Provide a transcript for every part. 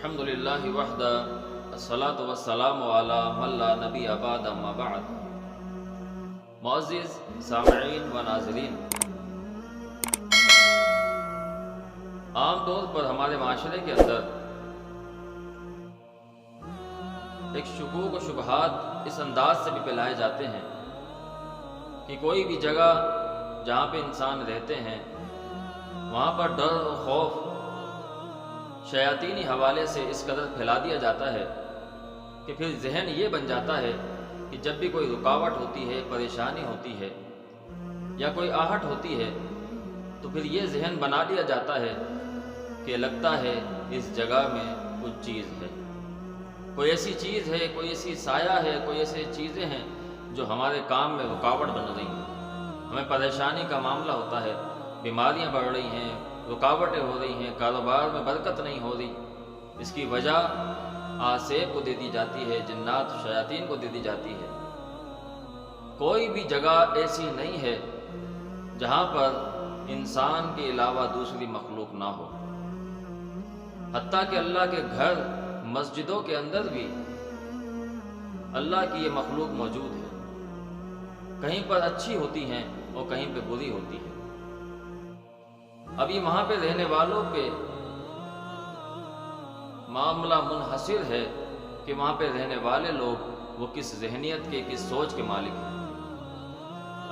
الحمد للہ وحدہ الصلاۃ والسلام علی من لا نبی بعد اما بعد۔ معزز سامعین و ناظرین، عام طور پر ہمارے معاشرے کے اندر ایک شکوک و شبہات اس انداز سے بھی پھیلائے جاتے ہیں کہ کوئی بھی جگہ جہاں پہ انسان رہتے ہیں وہاں پر ڈر و خوف شیاطینی حوالے سے اس قدر پھیلا دیا جاتا ہے کہ پھر ذہن یہ بن جاتا ہے کہ جب بھی کوئی رکاوٹ ہوتی ہے، پریشانی ہوتی ہے یا کوئی آہٹ ہوتی ہے تو پھر یہ ذہن بنا لیا جاتا ہے کہ لگتا ہے اس جگہ میں کچھ چیز ہے، کوئی ایسی چیز ہے، کوئی ایسی سایہ ہے، کوئی ایسی چیزیں ہیں جو ہمارے کام میں رکاوٹ بن رہی ہیں، ہمیں پریشانی کا معاملہ ہوتا ہے، بیماریاں بڑھ رہی ہیں، رکاوٹیں ہو رہی ہیں، کاروبار میں برکت نہیں ہو رہی۔ اس کی وجہ آسیب کو دے دی جاتی ہے، جنات شیاطین کو دے دی جاتی ہے۔ کوئی بھی جگہ ایسی نہیں ہے جہاں پر انسان کے علاوہ دوسری مخلوق نہ ہو، حتیٰ کہ اللہ کے گھر مسجدوں کے اندر بھی اللہ کی یہ مخلوق موجود ہے، کہیں پر اچھی ہوتی ہیں اور کہیں پہ بری ہوتی ہے۔ ابھی وہاں پہ رہنے والوں پہ معاملہ منحصر ہے کہ وہاں پہ رہنے والے لوگ وہ کس ذہنیت کے، کس سوچ کے مالک ہیں۔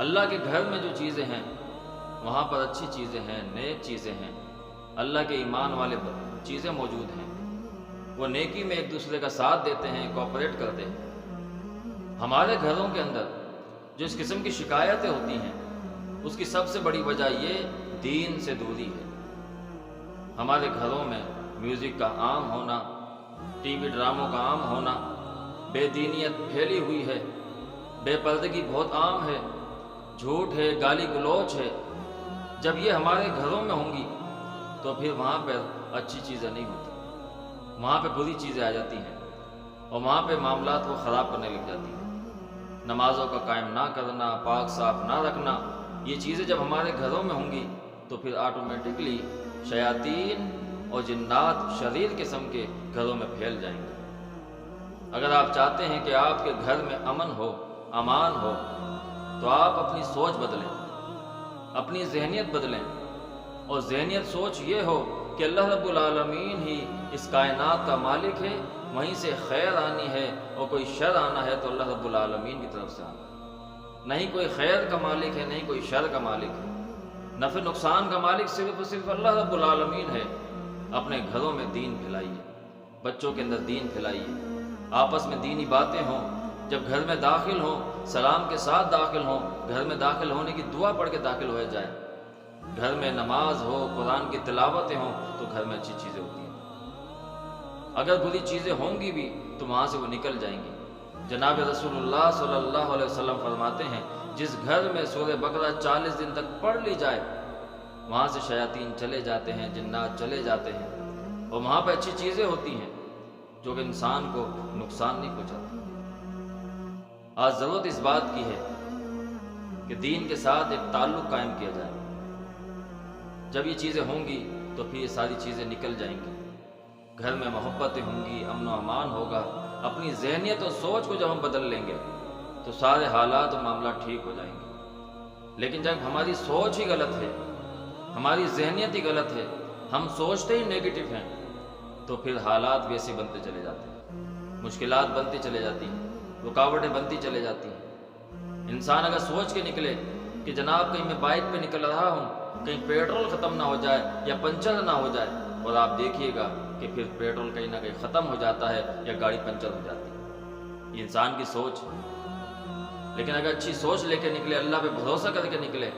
اللہ کے گھر میں جو چیزیں ہیں وہاں پر اچھی چیزیں ہیں، نیک چیزیں ہیں، اللہ کے ایمان والے چیزیں موجود ہیں، وہ نیکی میں ایک دوسرے کا ساتھ دیتے ہیں، کوآپریٹ کرتے ہیں۔ ہمارے گھروں کے اندر جو اس قسم کی شکایتیں ہوتی ہیں اس کی سب سے بڑی وجہ یہ دین سے دوری ہے۔ ہمارے گھروں میں میوزک کا عام ہونا، ٹی وی ڈراموں کا عام ہونا، بے دینیت پھیلی ہوئی ہے، بے پردگی بہت عام ہے، جھوٹ ہے، گالی گلوچ ہے۔ جب یہ ہمارے گھروں میں ہوں گی تو پھر وہاں پہ اچھی چیزیں نہیں ہوتی، وہاں پہ بری چیزیں آ جاتی ہیں اور وہاں پہ معاملات کو خراب کرنے لگ جاتی ہیں۔ نمازوں کا قائم نہ کرنا، پاک صاف نہ رکھنا، یہ چیزیں جب ہمارے گھروں میں ہوں گی تو پھر آٹومیٹکلی شیاطین اور جنات شریر قسم کے گھروں میں پھیل جائیں گے۔ اگر آپ چاہتے ہیں کہ آپ کے گھر میں امن ہو، امان ہو، تو آپ اپنی سوچ بدلیں، اپنی ذہنیت بدلیں، اور ذہنیت سوچ یہ ہو کہ اللہ رب العالمین ہی اس کائنات کا مالک ہے، وہیں سے خیر آنی ہے اور کوئی شر آنا ہے تو اللہ رب العالمین کی طرف سے آنا ہے۔ نہیں کوئی خیر کا مالک ہے، نہیں کوئی شر کا مالک ہے، نفع نقصان کا مالک صرف اور صرف اللہ رب العالمین ہے۔ اپنے گھروں میں دین پھیلائیے، بچوں کے اندر دین پھیلائیے، آپس میں دینی باتیں ہوں، جب گھر میں داخل ہوں سلام کے ساتھ داخل ہوں، گھر میں داخل ہونے کی دعا پڑھ کے داخل ہو جائے، گھر میں نماز ہو، قرآن کی تلاوتیں ہوں تو گھر میں اچھی چیزیں ہوتی ہیں۔ اگر بری چیزیں ہوں گی بھی تو وہاں سے وہ نکل جائیں گی۔ جناب رسول اللہ صلی اللہ علیہ وسلم فرماتے ہیں جس گھر میں سورہ بقرہ 40 دن تک پڑھ لی جائے وہاں سے شیاطین چلے جاتے ہیں، جنات چلے جاتے ہیں، اور وہاں پہ اچھی چیزیں ہوتی ہیں جو کہ انسان کو نقصان نہیں پہنچاتی۔ آج ضرورت اس بات کی ہے کہ دین کے ساتھ ایک تعلق قائم کیا جائے۔ جب یہ چیزیں ہوں گی تو پھر یہ ساری چیزیں نکل جائیں گی، گھر میں محبتیں ہوں گی، امن و امان ہوگا۔ اپنی ذہنیت اور سوچ کو جب ہم بدل لیں گے تو سارے حالات اور معاملات ٹھیک ہو جائیں گے۔ لیکن جب ہماری سوچ ہی غلط ہے، ہماری ذہنیت ہی غلط ہے، ہم سوچتے ہی نیگیٹو ہیں تو پھر حالات ویسے بنتے چلے جاتے ہیں، مشکلات بنتی چلے جاتی ہیں، رکاوٹیں بنتی چلے جاتی ہیں۔ انسان اگر سوچ کے نکلے کہ جناب کہیں میں بائک پہ نکل رہا ہوں، کہیں پیٹرول ختم نہ ہو جائے یا پنچر نہ ہو جائے، اور آپ دیکھیے گا کہ پھر پیٹرول کہیں نہ کہیں ختم ہو جاتا ہے یا گاڑی پنچر ہو جاتی ہے۔ یہ انسان کی سوچ ہے۔ لیکن اگر اچھی سوچ لے کے نکلے، اللہ پہ بھروسہ کر کے نکلے،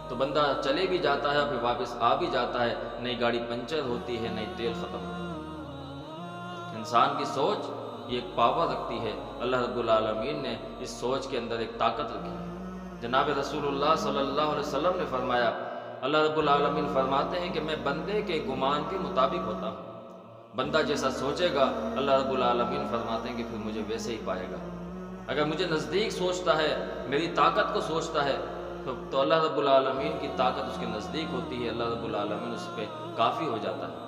تو بندہ چلے بھی جاتا ہے اور پھر واپس آ بھی جاتا ہے، نئی گاڑی پنچر ہوتی ہے، نئی تیل ختم ہوتا ہے۔ انسان کی سوچ یہ ایک پاور رکھتی ہے، اللہ رب العالمین نے اس سوچ کے اندر ایک طاقت رکھی ہے۔ جناب رسول اللہ صلی اللہ علیہ وسلم نے فرمایا، اللہ رب العالمین فرماتے ہیں کہ میں بندے کے گمان کے مطابق ہوتا ہوں، بندہ جیسا سوچے گا اللہ رب العالمین فرماتے ہیں کہ پھر مجھے ویسے ہی پائے گا۔ اگر مجھے نزدیک سوچتا ہے، میری طاقت کو سوچتا ہے تو اللہ رب العالمین کی طاقت اس کے نزدیک ہوتی ہے، اللہ رب العالمین اس پہ کافی ہو جاتا ہے۔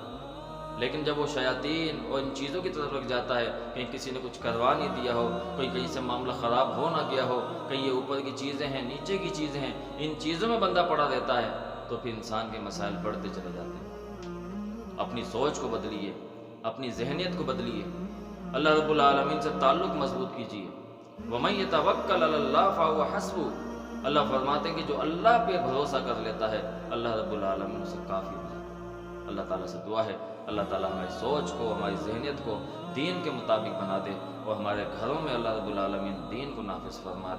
لیکن جب وہ شیاطین اور ان چیزوں کی طرف لگ جاتا ہے، کہیں کسی نے کچھ کروا نہیں دیا ہو، کہیں سے معاملہ خراب ہو نہ گیا ہو، کہیں یہ اوپر کی چیزیں ہیں، نیچے کی چیزیں ہیں، ان چیزوں میں بندہ پڑا رہتا ہے، تو پھر انسان کے مسائل بڑھتے چلے جاتے ہیں۔ اپنی سوچ کو بدلیے، اپنی ذہنیت کو بدلیے، اللہ رب العالمین سے تعلق مضبوط کیجیے۔ وَمَن يَتَوَكَّلْ عَلَى اللَّهِ فَهُوَ حَسْبُهُ، اللہ فرماتے ہیں کہ جو اللہ پہ بھروسہ کر لیتا ہے، اللہ رب العالمین اسے کافی ہو جاتا ہے۔ اللہ تعالیٰ سے دعا ہے اللہ تعالیٰ ہماری سوچ کو، ہماری ذہنیت کو دین کے مطابق بنا دے، اور ہمارے گھروں میں اللہ رب العالمین دین کو نافذ فرما دے۔